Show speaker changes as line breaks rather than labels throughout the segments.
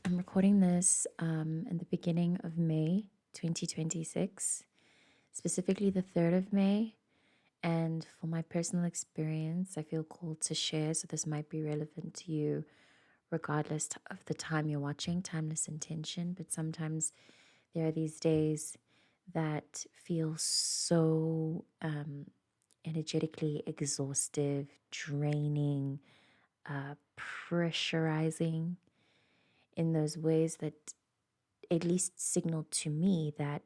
I'm recording this in the beginning of May 2026, specifically the 3rd of May. And for my personal experience, I feel called to share. So this might be relevant to you regardless of the time you're watching, timeless intention. But sometimes there are these days that feel so energetically exhaustive, draining, pressurizing in those ways that at least signal to me that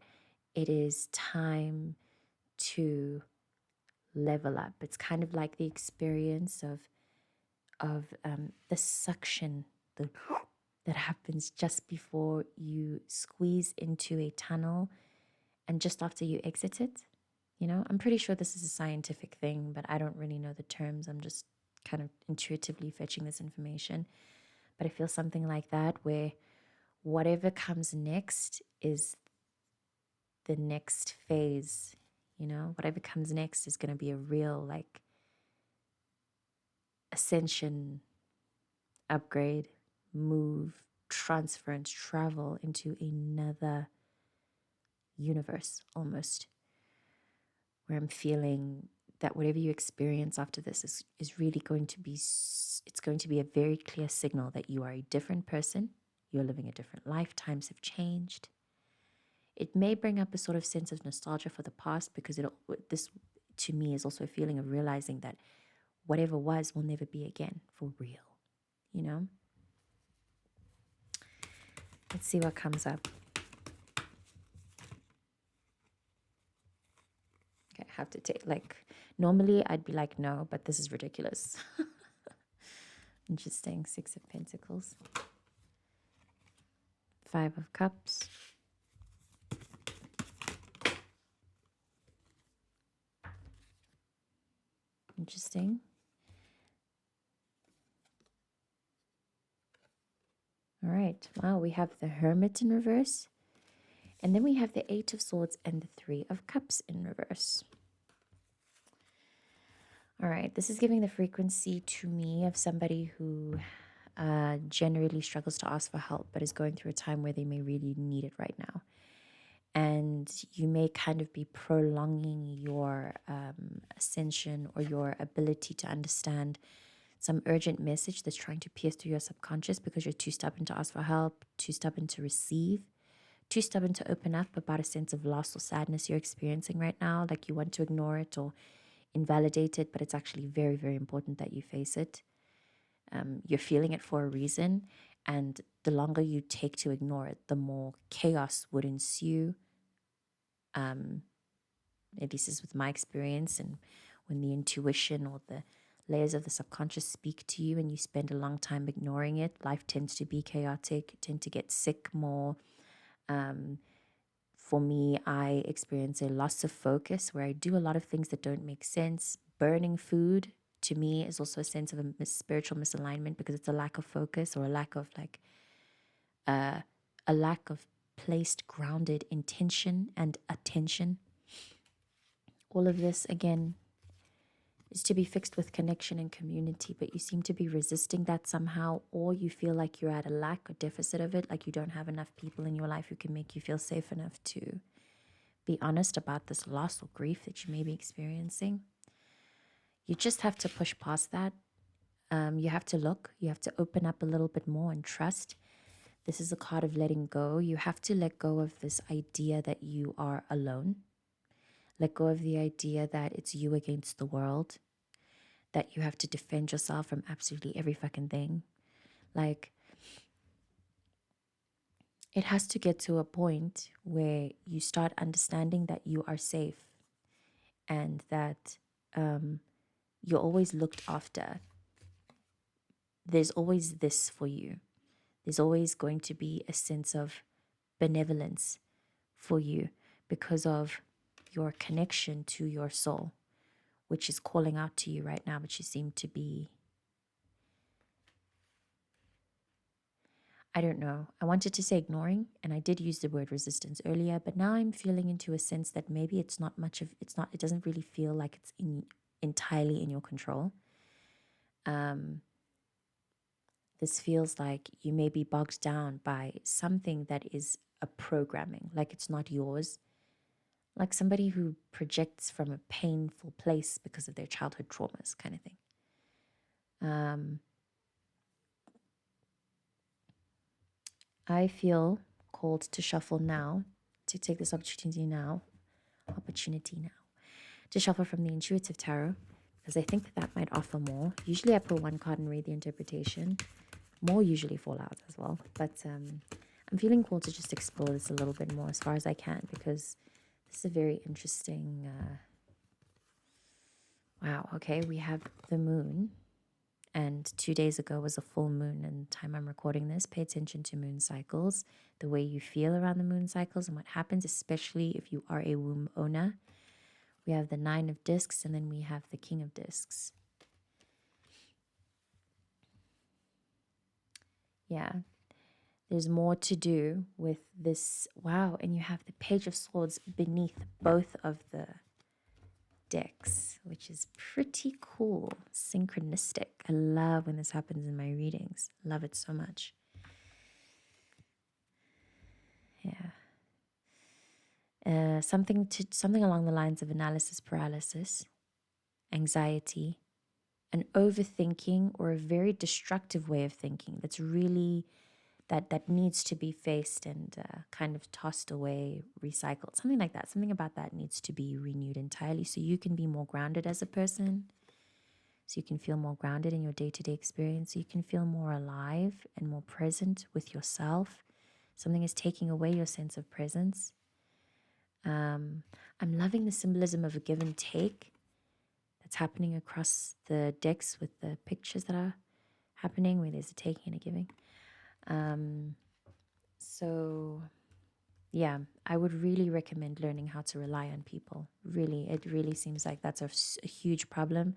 it is time to level up. It's kind of like the experience of the suction the, that happens just before you squeeze into a tunnel and just after you exit it. You know, I'm pretty sure this is a scientific thing, but I don't really know the terms. I'm just kind of intuitively fetching this information. But I feel something like that where whatever comes next is the next phase. You know, whatever comes next is going to be a real like ascension, upgrade, move, transference, travel into another universe almost, where I'm feeling that whatever you experience after this is really going to be, it's going to be a very clear signal that you are a different person. You're living a different life. Times have changed. It may bring up a sort of sense of nostalgia for the past because this to me is also a feeling of realizing that whatever was will never be again for real, you know? Let's see what comes up. Okay, I have to take, like, normally I'd be like, no, but this is ridiculous. Interesting. 6 of Pentacles. 5 of Cups. Interesting. All right. Wow, we have the Hermit in reverse. And then we have the 8 of Swords and the 3 of Cups in reverse. All right. This is giving the frequency to me of somebody who generally struggles to ask for help, but is going through a time where they may really need it right now. And you may kind of be prolonging your ascension or your ability to understand some urgent message that's trying to pierce through your subconscious because you're too stubborn to ask for help, too stubborn to receive, too stubborn to open up about a sense of loss or sadness you're experiencing right now. Like you want to ignore it or invalidate it, but it's actually very, very important that you face it. You're feeling it for a reason. And the longer you take to ignore it, the more chaos would ensue. At least is with my experience. And when the intuition or the layers of the subconscious speak to you and you spend a long time ignoring it, life tends to be chaotic, tend to get sick more. For me, I experience a loss of focus where I do a lot of things that don't make sense. Burning food to me is also a sense of a spiritual misalignment because it's a lack of focus or a lack of a lack of placed grounded intention and attention. All of this again is to be fixed with connection and community, but you seem to be resisting that somehow, or you feel like you're at a lack or deficit of it, like you don't have enough people in your life who can make you feel safe enough to be honest about this loss or grief that you may be experiencing. You just have to push past that. You have to look, you have to open up a little bit more and trust. This is a card of letting go. You have to let go of this idea that you are alone. Let go of the idea that it's you against the world, that you have to defend yourself from absolutely every fucking thing. Like, it has to get to a point where you start understanding that you are safe and that you're always looked after. There's always this for you. There's always going to be a sense of benevolence for you because of your connection to your soul, which is calling out to you right now, but you seem to be, I don't know. I wanted to say ignoring, and I did use the word resistance earlier, but now I'm feeling into a sense that maybe it's not much of, it doesn't really feel like it's entirely in your control. this feels like you may be bogged down by something that is a programming, like it's not yours, like somebody who projects from a painful place because of their childhood traumas, kind of thing. I feel called to shuffle now, to take this opportunity now, to shuffle from the intuitive tarot, because I think that might offer more. Usually I pull one card and read the interpretation. More usually fall out as well. But I'm feeling called to just explore this a little bit more as far as I can, because this is a very interesting... wow, okay, we have the moon. And 2 days ago was a full moon, and the time I'm recording this, pay attention to moon cycles, the way you feel around the moon cycles and what happens, especially if you are a womb owner. We have the 9 of discs, and then we have the King of discs. Yeah, there's more to do with this. Wow, and you have the Page of Swords beneath both of the decks, which is pretty cool. Synchronistic. I love when this happens in my readings. Love it so much. Yeah. Something along the lines of analysis paralysis, anxiety, an overthinking, or a very destructive way of thinking that's really that needs to be faced and kind of tossed away, recycled, something like that. Something about that needs to be renewed entirely so you can be more grounded as a person, so you can feel more grounded in your day-to-day experience, so you can feel more alive and more present with yourself. Something is taking away your sense of presence. I'm loving the symbolism of a give and take that's happening across the decks with the pictures that are happening, where there's a taking and a giving. So yeah, I would really recommend learning how to rely on people. Really, it really seems like that's a huge problem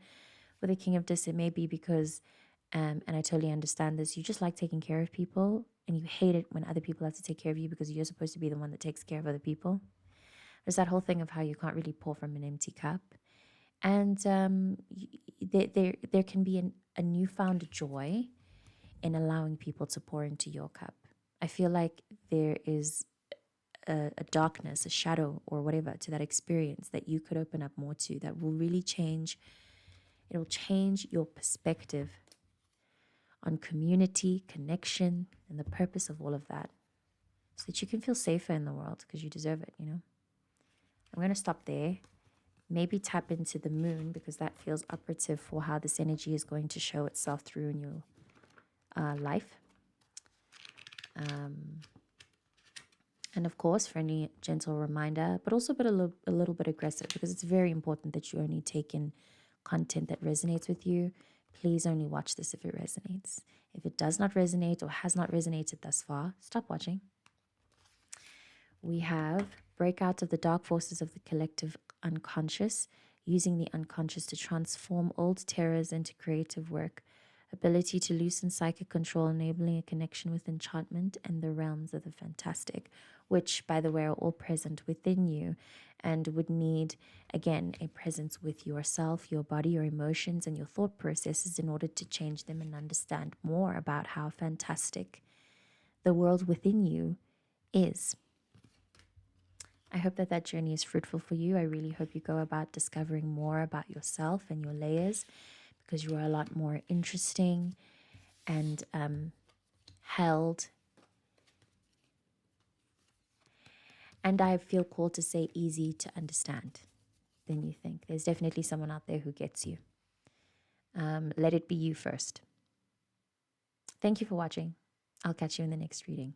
with the King of Dis. It may be because, and I totally understand this, you just like taking care of people and you hate it when other people have to take care of you because you're supposed to be the one that takes care of other people. There's that whole thing of how you can't really pour from an empty cup. And there can be a newfound joy in allowing people to pour into your cup. I feel like there is a darkness, a shadow, or whatever to that experience that you could open up more to, that will really change. It will change your perspective on community, connection, and the purpose of all of that, so that you can feel safer in the world, because you deserve it, you know? I'm going to stop there. Maybe tap into the moon, because that feels operative for how this energy is going to show itself through in your life. And of course, for any gentle reminder, but also a little bit aggressive, because it's very important that you only take in content that resonates with you. Please only watch this if it resonates. If it does not resonate or has not resonated thus far, stop watching. We have break out of the dark forces of the collective unconscious, using the unconscious to transform old terrors into creative work, ability to loosen psychic control, enabling a connection with enchantment and the realms of the fantastic, which, by the way, are all present within you and would need, again, a presence with yourself, your body, your emotions, and your thought processes in order to change them and understand more about how fantastic the world within you is. I hope that journey is fruitful for you. I really hope you go about discovering more about yourself and your layers, because you are a lot more interesting and held. And I feel called to say easy to understand than you think. There's definitely someone out there who gets you. Let it be you first. Thank you for watching. I'll catch you in the next reading.